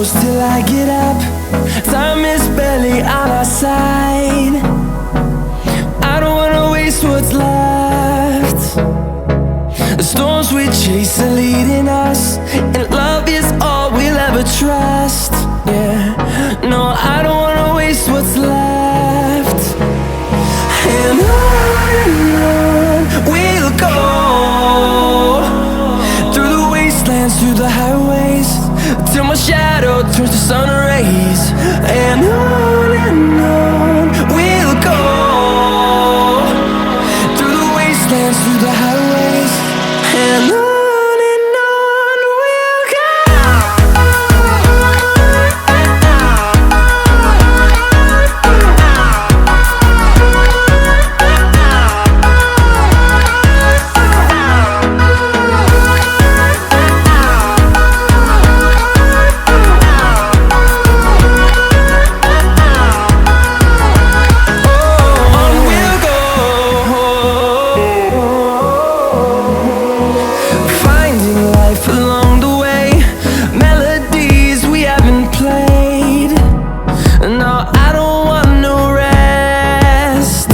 close till I get up. Time is barely on our side. I don't wanna waste what's left. The storms we chase are leading us, and love is all we'll ever trust. Yeah, no, I don't wanna waste what's left. And on we'll go, through the wastelands, through the highways, till my shadow turns to sun rays. And on we'll go, through the wastelands, through the highways, and on we'll go. Along the way, melodies we haven't played. No, I don't want no rest.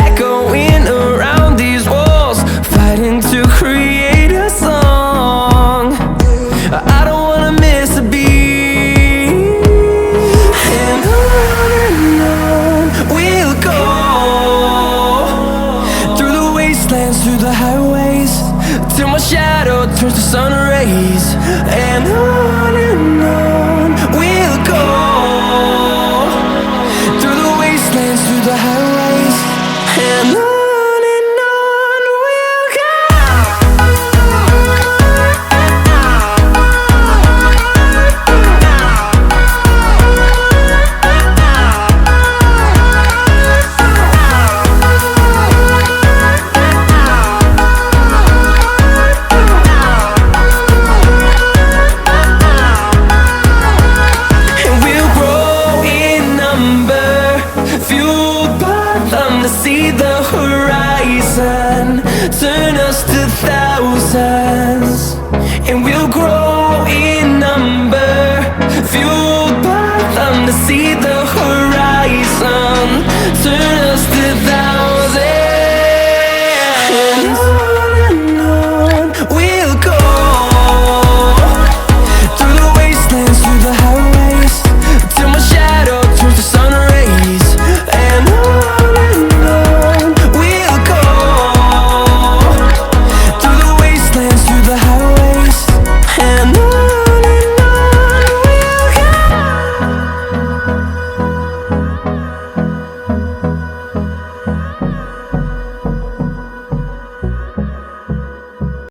Echoing around these walls, fighting to create a song. I don't wanna miss a beat. And on we'll go, through the wastelands, through the highways, till my shadow turns to sun rays. And on we'll go, through the wastelands, through the highways, and on we'll go. To see the horizon, turn us to thousands, and we'll grow in number, fueled by them to see the